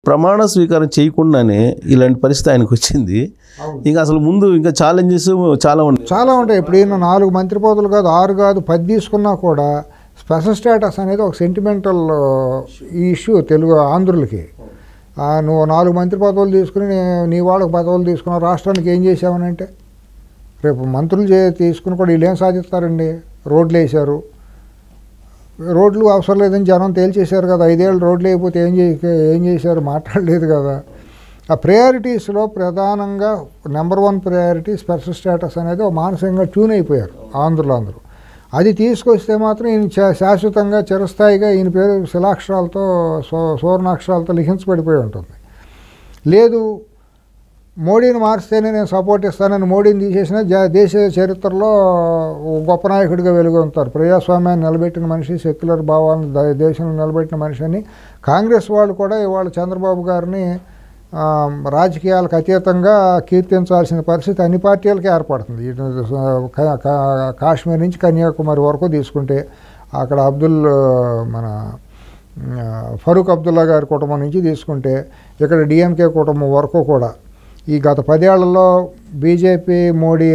ప్రమాణ స్వీకారం చేయకుండానే ఇలాంటి పరిస్థితి ఆయనకు వచ్చింది. ఇంకా అసలు ముందు ఇంకా ఛాలెంజెస్ చాలా ఉంటాయి. ఇప్పుడు ఈయన 4 మంత్రి పదవులు కాదు, 6 కాదు, 10 తీసుకున్నా కూడా స్పెషల్ స్టేటస్ అనేది ఒక సెంటిమెంటల్ ఇష్యూ తెలుగు ఆంధ్రులకి. నువ్వు 4 మంత్రి పదవులు తీసుకుని నీ వాళ్ళకి పదవులు తీసుకున్నావు, రాష్ట్రానికి ఏం చేసావనంటే రేపు మంత్రులు తీసుకుని కూడా వీళ్ళు ఏం సాధిస్తారండి? రోడ్లు వేశారు, రోడ్లు అవసరం లేదని జనం తేల్చేశారు కదా. 5 ఏళ్ళు రోడ్లు అయిపోతే ఏం చేశారు? మాట్లాడలేదు కదా. ఆ ప్రయారిటీస్లో ప్రధానంగా నెంబర్ 1 ప్రయారిటీ స్పెషల్ స్టేటస్ అనేది ఒక మానసికంగా ట్యూన్ అయిపోయారు ఆంధ్రులు అందరూ. అది తీసుకొస్తే మాత్రం ఈయన శాశ్వతంగా చిరస్థాయిగా ఈయన పేరు శిలాక్షరాలతో సువర్ణాక్షరాలతో లిఖించబడిపోయి ఉంటుంది. లేదు మోడీని మార్స్తేనే నేను సపోర్ట్ ఇస్తానని మోడీని తీసేసిన దేశ చరిత్రలో గొప్ప నాయకుడిగా వెలుగొంటారు. ప్రజాస్వామ్యాన్ని నిలబెట్టిన మనిషి, సెక్యులర్ భావాలను దేశంలో నిలబెట్టిన మనిషి అని కాంగ్రెస్ వాళ్ళు కూడా ఇవాళ చంద్రబాబు గారిని రాజకీయాలకు అతీతంగా కీర్తించాల్సిన పరిస్థితి అన్ని పార్టీలకి ఏర్పడుతుంది. కాశ్మీర్ నుంచి కన్యాకుమారి వరకు తీసుకుంటే అక్కడ మన ఫరూక్ అబ్దుల్లా గారి కుటుంబం నుంచి తీసుకుంటే ఇక్కడ డిఎంకే కుటుంబం వరకు కూడా ఈ గత 10 ఏళ్లలో బీజేపీ మోడీ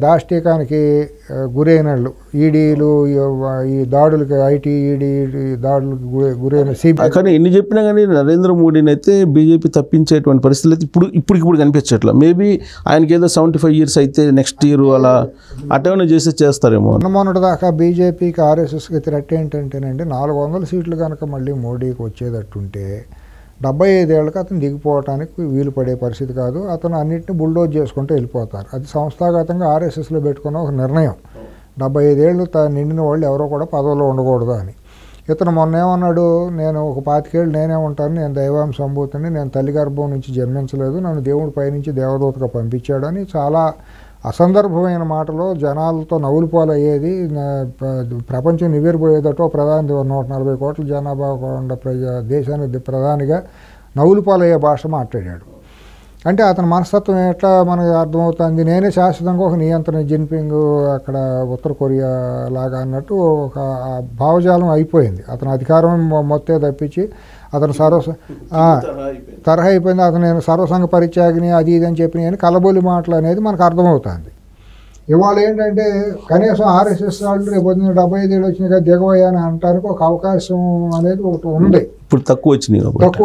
దాష్టీకానికి గురైనళ్ళు, ఈడీలు ఈ దాడులకి, ఐటీ ఈడీ దాడులకు గురైన సిబిఐ. కానీ ఎన్ని చెప్పినా కానీ నరేంద్ర మోడీని అయితే బీజేపీ తప్పించేటువంటి పరిస్థితులు అయితే ఇప్పుడు కనిపించట్లా. మేబీ ఆయనకి ఏదో 75 years అయితే నెక్స్ట్ ఇయర్ అలా అటెండ్ చేస్తారేమో. మొన్నటి దాకా బీజేపీకి ఆర్ఎస్ఎస్కి థ్రెట్ ఏంటంటేనండి 400 సీట్లు కనుక మళ్ళీ మోడీకి వచ్చేటట్టుంటే 75 ఏళ్ళకి అతను దిగిపోవటానికి వీలు పడే పరిస్థితి కాదు. అతను అన్నింటినీ బుల్డోజ్ చేసుకుంటూ వెళ్ళిపోతారు. అది సంస్థాగతంగా ఆర్ఎస్ఎస్లో పెట్టుకున్న ఒక నిర్ణయం. 75 ఏళ్ళు నిండిన వాళ్ళు ఎవరో కూడా పదవిలో ఉండకూడదు అని. ఇతను మొన్న ఏమన్నాడు, నేను ఒక 25 ఏళ్ళు నేనే ఉంటాను, నేను దైవాంశ సంభూతుని, నేను తల్లి గర్భం నుంచి జన్మించలేదు, నన్ను దేవుడి పైనుంచి దేవదూతగా పంపించాడని చాలా అసందర్భమైన మాటలో జనాలతో నవ్వులు పాలయ్యేది. ప్రపంచం నివేరిపోయేదటో ప్రధాని 140 కోట్ల జనాభా ఉన్న దేశానికి ప్రధానిగా నవ్వులు పాలయ్యే భాష మాట్లాడాడు. అంటే అతని మనస్తత్వం ఎట్లా మనకు అర్థమవుతుంది? నేనే శాశ్వతంగా ఒక నియంత్రణ, జిన్పింగ్ అక్కడ ఉత్తర కొరియా లాగా అన్నట్టు ఒక భావజాలం అయిపోయింది. అతను అధికారం మొత్తే తప్పించి అతను తరహా అయిపోయింది. అతను నేను సర్వసంగ పరిత్యాగిని అది ఇది అని చెప్పిన అని కలబోలి మాటలు అనేది మనకు అర్థమవుతుంది. ఇవాళ ఏంటంటే కనీసం ఆర్ఎస్ఎస్ వాళ్ళు రేపు 75 ఏళ్ళు వచ్చినాయి కదా దిగవయ్యా అని అనడానికి ఒక అవకాశం అనేది ఒకటి ఉంది. ఇప్పుడు తక్కువ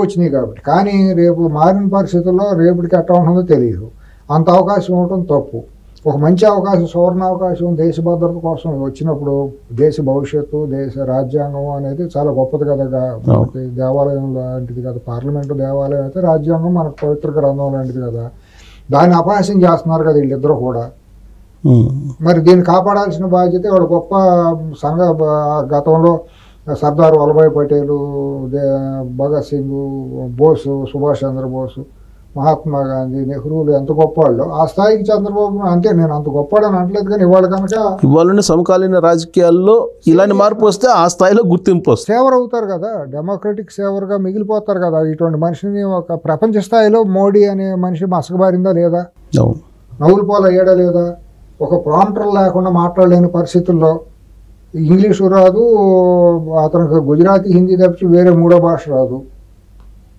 వచ్చినాయి కాబట్టి. కానీ రేపు మారిన పరిస్థితుల్లో రేపటికి ఎట్లా ఉంటుందో తెలియదు. అంత అవకాశం ఉండటం తప్పు. ఒక మంచి అవకాశం, సువర్ణ అవకాశం దేశ భద్రత కోసం వచ్చినప్పుడు దేశ భవిష్యత్తు, దేశ రాజ్యాంగం అనేది చాలా గొప్పది కదా. దేవాలయం లాంటిది కదా, పార్లమెంటు దేవాలయం అయితే రాజ్యాంగం మనకు పవిత్ర గ్రంథం లాంటిది కదా. దాన్ని అపహాస్యం చేస్తున్నారు కదా వీళ్ళిద్దరూ కూడా. మరి దీన్ని కాపాడాల్సిన బాధ్యత వాడు గొప్ప సంఘ గతంలో సర్దార్ వల్లభాయ్ పటేలు, భగత్ సింగ్, బోసు, సుభాష్ చంద్రబోసు, మహాత్మా గాంధీ, నెహ్రూలు ఎంత గొప్పవాళ్ళు. ఆ స్థాయికి చంద్రబాబు అంతే. నేను అంత గొప్పవాడని అనట్లేదు, కానీ ఇవాళ కనుక ఇవాళ సమకాలీన రాజకీయాల్లో ఇలాంటి మార్పు వస్తే ఆ స్థాయిలో గుర్తింపు వస్తుంది. సేవర్ అవుతారు కదా, డెమోక్రటిక్ సేవర్గా మిగిలిపోతారు కదా. ఇటువంటి మనిషిని ఒక ప్రపంచ స్థాయిలో మోడీ అనే మనిషి మసకబారిందా లేదా, నవ్వులు పోలు అయ్యాడా లేదా? ఒక ప్రాంప్టర్ లేకుండా మాట్లాడలేని పరిస్థితుల్లో ఇంగ్లీషు రాదు, అతనికి గుజరాతీ, హిందీ తప్పించి వేరే 3వ భాష రాదు.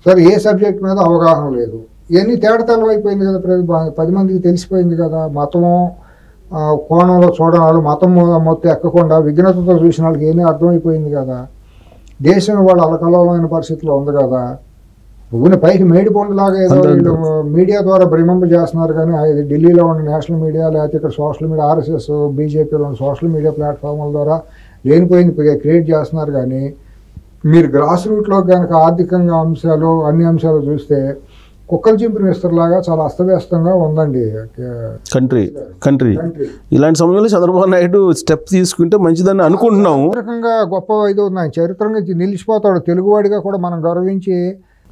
సరే ఏ సబ్జెక్ట్ మీద అవగాహన లేదు. ఇవన్నీ తేడతలం అయిపోయింది కదా, 10 మందికి తెలిసిపోయింది కదా. మతము కోణంలో చూడడం, మతం మొత్తం ఎక్కకుండా విఘ్నతతో చూసిన వాళ్ళకి ఏమీ అర్థమైపోయింది కదా. దేశం వాళ్ళు అలకలమైన పరిస్థితిలో ఉంది కదా. ఊరిని పైకి మేడిపొండులాగా ఏదో వీళ్ళు మీడియా ద్వారా భ్రమింప చేస్తున్నారు. కానీ ఢిల్లీలో ఉన్న నేషనల్ మీడియా, లేకపోతే ఇక్కడ సోషల్ మీడియా, ఆర్ఎస్ఎస్ బీజేపీలో ఉన్న సోషల్ మీడియా ప్లాట్ఫామ్ల ద్వారా లేనిపోయింది క్రియేట్ చేస్తున్నారు. కానీ మీరు గ్రాస్ రూట్లో కనుక ఆర్థికంగా అంశాలు, అన్ని అంశాలు చూస్తే కుక్కలు చింపిన విస్తరలాగా చాలా అస్తవ్యస్తంగా ఉందండి కంట్రీ. ఇలాంటి సమయంలో చంద్రబాబు నాయుడు స్టెప్ తీసుకుంటే మంచిదని అనుకుంటున్నాము. రకంగా గొప్ప ఇది ఉన్నాయి, చరిత్రగా నిలిచిపోతాడు. తెలుగువాడిగా కూడా మనం గౌరవించి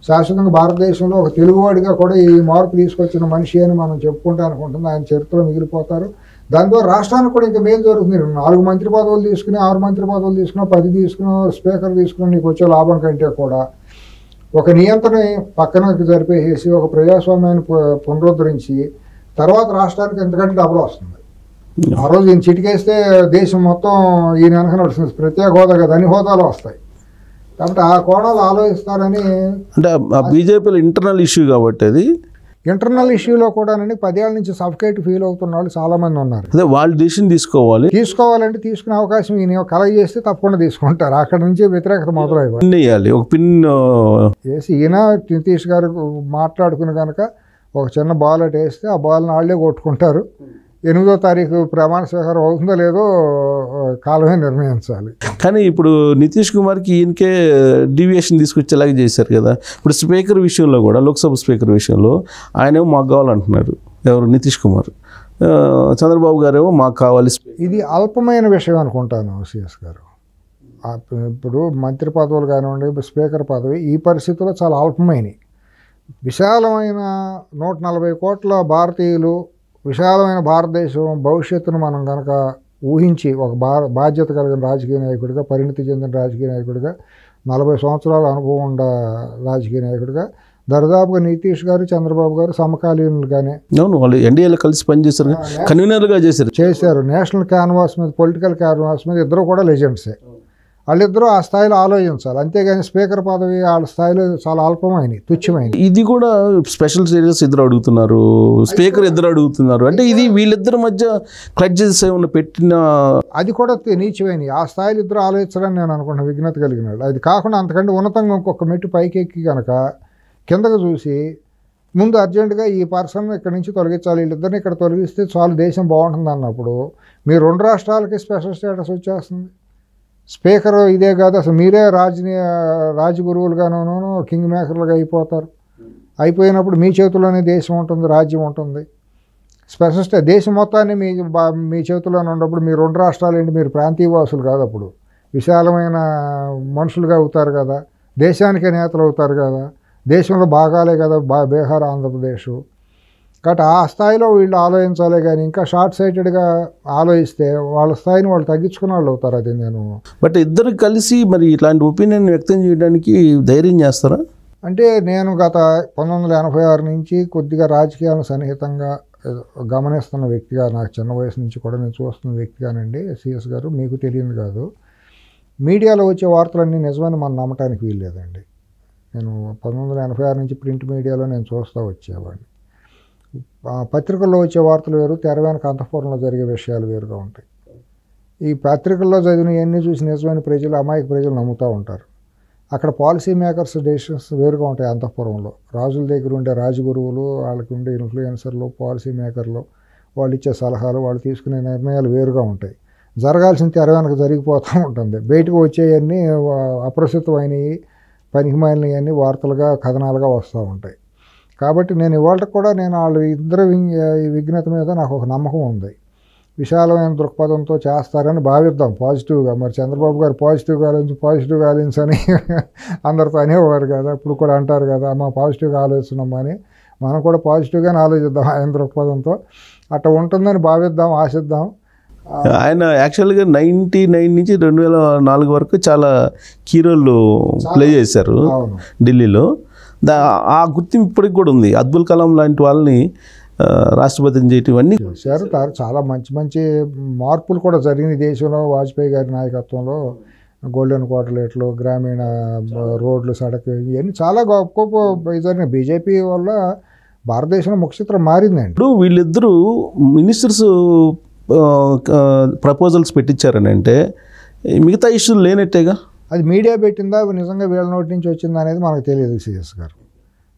శాశ్వతంగా భారతదేశంలో ఒక తెలుగువాడిగా కూడా ఈ మార్పు తీసుకొచ్చిన మనిషి అని మనం చెప్పుకుంటా అనుకుంటుంది. ఆయన చరిత్రలో మిగిలిపోతారు. దాని ద్వారా రాష్ట్రానికి కూడా ఇంకా మేలు జరుగుతుంది. 4 మంత్రి పదవులు తీసుకుని, 6 మంత్రి పదవులు తీసుకున్నా, 10 తీసుకున్నా, స్పీకర్ తీసుకున్నా నీకు వచ్చే లాభం కంటే కూడా ఒక నియంత్రణ పక్కన జరిపేసి ఒక ప్రజాస్వామ్యాన్ని పునరుద్ధరించి తర్వాత రాష్ట్రానికి ఎంతకంటే డబ్బులు వస్తుంది. ఆ రోజు ఈయన చిటికేస్తే దేశం మొత్తం ఈయన వెనక నడుస్తుంది. ప్రత్యేక హోదా కదా, అన్ని హోదాలు వస్తాయి. కాబట్టి ఆ కోణాలు ఆలోచిస్తారని. అంటే ఆ బీజేపీలో ఇంటర్నల్ ఇష్యూ కాబట్టి అది ఇంటర్నల్ ఇష్యూలో కూడానండి 10 ఏళ్ళ నుంచి సఫకేట్ ఫీల్ అవుతున్న వాళ్ళు చాలామంది ఉన్నారు. అదే వాళ్ళు డిసిషన్ తీసుకోవాలంటే తీసుకునే అవకాశం ఈయన కలెక్ట్ చేస్తే తప్పకుండా తీసుకుంటారు. అక్కడ నుంచి వ్యతిరేకత మొదలైపోయి వేయాలి ఒక పిన్ వేసి ఈయన నితీష్ గారు మాట్లాడుకుని కనుక ఒక చిన్న బాల్ అటు వేస్తే ఆ బాల్ని వాళ్ళే కొట్టుకుంటారు. 8వ తారీఖు ప్రమాణ స్వీకారం అవుతుందో లేదో కాలమే నిర్ణయించాలి. కానీ ఇప్పుడు నితీష్ కుమార్కి ఈయనకే డీవియేషన్ తీసుకొచ్చేలాగా చేశారు కదా. ఇప్పుడు స్పీకర్ విషయంలో కూడా, లోక్సభ స్పీకర్ విషయంలో ఆయనేమో మాకు కావాలంటున్నారు, ఎవరు నితీష్ కుమార్. చంద్రబాబు గారేమో మాకు కావాలి. ఇది అల్పమైన విషయం అనుకుంటాను సిఎస్ గారు. ఇప్పుడు మంత్రి పదవులు కానివ్వండి, స్పీకర్ పదవి ఈ పరిస్థితుల్లో చాలా అల్పమైనవి. విశాలమైన 140 కోట్ల భారతీయులు, విశాలమైన భారతదేశం భవిష్యత్తును మనం కనుక ఊహించి ఒక బాధ్యత కలిగిన రాజకీయ నాయకుడిగా, పరిణితి చెందిన రాజకీయ నాయకుడిగా, 40 సంవత్సరాల అనుభవం ఉన్న రాజకీయ నాయకుడిగా దరిదాపుగా నితీష్ గారు, చంద్రబాబు గారు సమకాలీనులుగానే. అవును, వాళ్ళు ఎన్డీఏలో కలిసి పనిచేశారు, కన్వీనర్గా చేశారు. నేషనల్ క్యాన్వాస్ మీద, పొలిటికల్ క్యాన్వాస్ మీద ఇద్దరు కూడా లెజెండ్సే. వాళ్ళిద్దరూ ఆ స్థాయిలో ఆలోచించాలి. అంతేగాని స్పీకర్ పదవి వాళ్ళ స్థాయిలో చాలా అల్పమైనది, తుచ్చమైనది. ఇది కూడా స్పెషల్ స్టేటస్ ఇద్దరు అడుగుతున్నారు, స్పీకర్ ఇద్దరు అడుగుతున్నారు. అంటే ఇది వీళ్ళిద్దరి మధ్య క్లడ్జెస్ ఏమన్నా పెట్టిన, అది కూడా నీచమైనది. ఆ స్థాయిలో ఇద్దరు ఆలోచించాలని నేను అనుకుంటున్నాను, విఘ్నత కలిగిన వాళ్ళు. అది కాకుండా అంతకంటే ఉన్నతంగా ఇంకొక మెట్టు పైకెక్కి కనుక కిందకు చూసి ముందు అర్జెంటుగా ఈ పర్సన్ ఇక్కడి నుంచి తొలగించాలి, వీళ్ళిద్దరిని ఇక్కడ తొలగిస్తే చాలు దేశం బాగుంటుంది అన్నప్పుడు మీ 2 రాష్ట్రాలకి స్పెషల్ స్టేటస్ వచ్చేస్తుంది. స్పీకర్ ఇదే కాదు, అసలు మీరే రాజగురువులుగానూ కింగ్ మేకర్లుగా అయిపోతారు. అయిపోయినప్పుడు మీ చేతుల్లోనే దేశం ఉంటుంది, రాజ్యం ఉంటుంది. స్పెషల్ దేశం మొత్తాన్ని మీ చేతుల్లోనే ఉన్నప్పుడు మీ 2 రాష్ట్రాలు ఏంటి, మీరు ప్రాంతీయవాసులు కాదు, అప్పుడు విశాలమైన మనుషులుగా అవుతారు కదా, దేశానికే నేతలు అవుతారు కదా, దేశంలో భాగాలే కదా బీహార్, ఆంధ్రప్రదేశ్. కాబట్టి ఆ స్థాయిలో వీళ్ళు ఆలోచించాలే కానీ ఇంకా షార్ట్ సైటెడ్గా ఆలోచిస్తే వాళ్ళ స్థాయిని వాళ్ళు తగ్గించుకున్న వాళ్ళు అవుతారు. అది నేను బట్ ఇద్దరు కలిసి మరి ఇట్లాంటి ఒపీనియన్ వ్యక్తం చేయడానికి ధైర్యం చేస్తారా? అంటే నేను గత 1986 నుంచి కొద్దిగా రాజకీయాలను సన్నిహితంగా గమనిస్తున్న వ్యక్తిగా, నాకు చిన్న వయసు నుంచి కూడా నేను చూస్తున్న వ్యక్తిగానండి సిఎస్ గారు. మీకు తెలియదు కాదు, మీడియాలో వచ్చే వార్తలన్నీ నిజమని మనం నమ్మటానికి వీల్లేదండి. నేను 1986 నుంచి ప్రింట్ మీడియాలో నేను చూస్తూ వచ్చేవాడిని. పత్రికల్లో వచ్చే వార్తలు వేరు, తెర వెనక అంతఃపురంలో జరిగే విషయాలు వేరుగా ఉంటాయి. ఈ పత్రికల్లో చదివినవన్నీ చూసి నిజమైన ప్రజలు, అమాయక ప్రజలు నమ్ముతూ ఉంటారు. అక్కడ పాలసీ మేకర్స్ డెసిషన్స్ వేరుగా ఉంటాయి. అంతఃపురంలో రాజుల దగ్గర ఉండే రాజగురువులు, వాళ్ళకి ఉండే ఇన్ఫ్లుయెన్సర్లు, పాలసీ మేకర్లు, వాళ్ళు ఇచ్చే సలహాలు, వాళ్ళు తీసుకునే నిర్ణయాలు వేరుగా ఉంటాయి. జరగాల్సిన తెర వెనక జరిగిపోతూ ఉంటుంది. బయటకు వచ్చేవన్నీ అప్రస్తుతమైనవి, పనికిమాలినవన్నీ వార్తలుగా, కథనాలుగా వస్తూ ఉంటాయి. కాబట్టి నేను ఇవాళ కూడా వాళ్ళు ఇద్దరు విఘ్నత మీద నాకు ఒక నమ్మకం ఉంది. విశాలమైన దృక్పథంతో చేస్తారని భావిద్దాం పాజిటివ్గా. మరి చంద్రబాబు గారు పాజిటివ్గా ఆలోచించని అందరితో అనేవారు కదా, ఇప్పుడు కూడా అంటారు కదా, అమ్మ పాజిటివ్గా ఆలోచిస్తున్నామని. మనం కూడా పాజిటివ్గానే ఆలోచిద్దాం ఆయన దృక్పథంతో. అట్లా ఉంటుందని భావిద్దాం, ఆశిద్దాం. ఆయన యాక్చువల్గా 99 నుంచి 2004 వరకు చాలా కీ రోల్ ప్లే చేశారు ఢిల్లీలో. ఆ గుర్తింపు ఇప్పటికి కూడా ఉంది. అబ్దుల్ కలాం లాంటి వాళ్ళని రాష్ట్రపతిని చేయటం ఇవన్నీ చేశారు. చాలా మంచి మార్పులు కూడా జరిగినాయి దేశంలో. వాజ్పేయి గారి నాయకత్వంలో గోల్డెన్ క్వార్టర్లెట్లు, గ్రామీణ రోడ్లు, సడక్, ఇవన్నీ చాలా గొప్ప జరిగినాయి. బీజేపీ వల్ల భారతదేశంలో ముఖచిత్రం మారిందండి. ఇప్పుడు వీళ్ళిద్దరూ మినిస్టర్స్ ప్రపోజల్స్ పెట్టించారని అంటే మిగతా ఇష్యూలు లేనట్టేగా. అది మీడియా పెట్టిందా, నిజంగా వీళ్ళ నోటి నుంచి వచ్చిందా అనేది మనకు తెలియదు సిఎస్ గారు.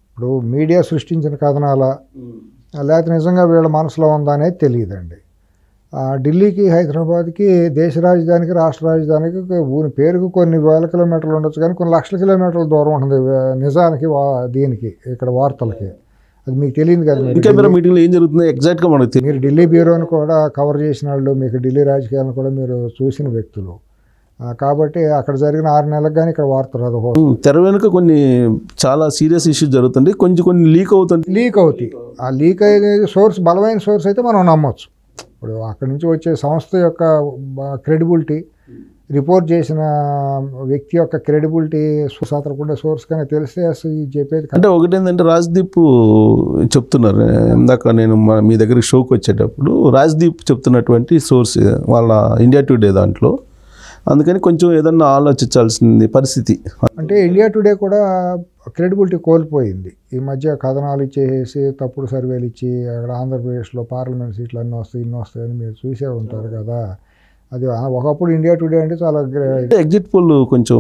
ఇప్పుడు మీడియా సృష్టించిన కథనాల, లేకపోతే నిజంగా వీళ్ళ మనసులో ఉందా అనేది తెలియదండి. ఢిల్లీకి, హైదరాబాద్కి, దేశ రాజధానికి, రాష్ట్ర రాజధానికి పేరుకు కొన్ని వేల కిలోమీటర్లు ఉండొచ్చు, కానీ కొన్ని లక్షల కిలోమీటర్ల దూరం ఉంటుంది నిజానికి, దీనికి ఇక్కడ వార్తలకి. అది మీకు తెలియదు కదా. మీటింగ్లో ఏం జరుగుతుందో ఎగ్జాక్ట్గా మనకు తెలియదు. మీరు ఢిల్లీ బ్యూరోని కూడా కవర్ చేసిన వాళ్ళు, మీకు ఢిల్లీ రాజకీయాలను కూడా మీరు చూసిన వ్యక్తులు కాబట్టి అక్కడ జరిగిన 6 నెలలకు కానీ ఇక్కడ వార్త రాదు. తెర వెనుక కొన్ని చాలా సీరియస్ ఇష్యూస్ జరుగుతుంది, కొన్ని లీక్ అవుతాయి. ఆ లీక్ అయ్యే సోర్స్ బలమైన సోర్స్ అయితే మనం నమ్మొచ్చు. ఇప్పుడు అక్కడి నుంచి వచ్చే సంస్థ యొక్క క్రెడిబిలిటీ, రిపోర్ట్ చేసిన వ్యక్తి యొక్క క్రెడిబిలిటీ, సుసాత్రకుండా సోర్స్ కానీ తెలిస్తే అసలు చెప్పేది. అంటే ఒకటి ఏంటంటే రాజ్దీప్ చెప్తున్నారు, ఇందాక నేను మీ దగ్గరికి షోకి వచ్చేటప్పుడు రాజ్దీప్ చెప్తున్నటువంటి సోర్స్ వాళ్ళ ఇండియా టుడే దాంట్లో అందుకని కొంచెం ఏదన్నా ఆలోచించాల్సింది పరిస్థితి. అంటే ఇండియా టుడే కూడా క్రెడిబిలిటీ కోల్పోయింది ఈ మధ్య. కథనాలు ఇచ్చేసి తప్పుడు సర్వేలు ఇచ్చి అక్కడ ఆంధ్రప్రదేశ్లో పార్లమెంట్ సీట్లు అన్నీ వస్తాయి ఇన్ని వస్తాయని మీరు చూసే ఉంటారు కదా. అది ఒకప్పుడు ఇండియా టుడే అంటే చాలా ఎగ్జిట్ పోల్ కొంచెం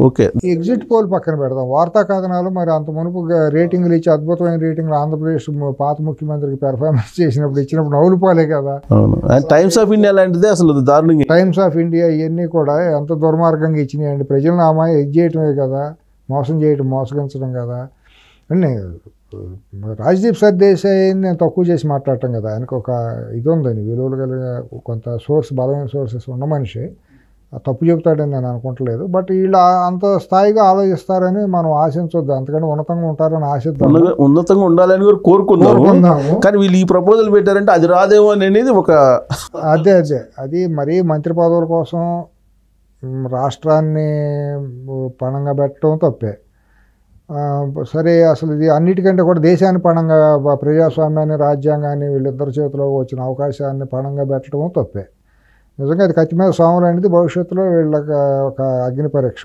ఓకే. ఎగ్జిట్ పోల్ పక్కన పెడదాం, వార్తా కథనాలు మరి అంత మునుపు రేటింగ్లు ఇచ్చి అద్భుతమైన రేటింగ్లు ఆంధ్రప్రదేశ్ పాత ముఖ్యమంత్రికి పెర్ఫార్మెన్స్ చేసినప్పుడు ఇచ్చినప్పుడు నవ్వులు పోలే కదా. అవును, టైమ్స్ ఆఫ్ ఇండియా లాంటిదే అసలు దారుణంగా. టైమ్స్ ఆఫ్ ఇండియా ఇవన్నీ కూడా ఎంత దుర్మార్గంగా ఇచ్చినాయండి. ప్రజలను అమ్మాయి ఇది చేయటమే కదా, మోసం చేయటం, మోసగించడం కదా. అండి రాజ్దీప్ సర్దేశాయిని నేను తక్కువ చేసి మాట్లాడటం కదా, ఆయనకు ఒక ఇది ఉందని విలువలు కలిగిన కొంత బలమైన సోర్సెస్ ఉన్న మనిషి. తప్పు చెబుతాడని నేను అనుకుంటలేదు. బట్ వీళ్ళు అంత స్థాయిగా ఆలోచిస్తారని మనం ఆశించొద్దు, అంతకంటే ఉన్నతంగా ఉంటారని ఆశిద్దాం. ఉన్నతంగా ఉండాలని కూడా కోరుకున్నాము. కానీ వీళ్ళు ఈ ప్రపోజల్ పెట్టారంటే అది రాదేమో అనేది ఒక అదే అది మరీ మంత్రి పదవుల కోసం రాష్ట్రాన్ని పణంగా పెట్టడం తప్పే. సరే, అసలు ఇది అన్నిటికంటే కూడా దేశాన్ని పణంగా, ప్రజాస్వామ్యాన్ని, రాజ్యాంగాన్ని వీళ్ళిద్దరి చేతిలో వచ్చిన అవకాశాన్ని పణంగా పెట్టడం తప్పే. నిజంగా అది కత్తి మీద సాములు అనేది భవిష్యత్తులో వీళ్ళకి ఒక అగ్ని పరీక్ష.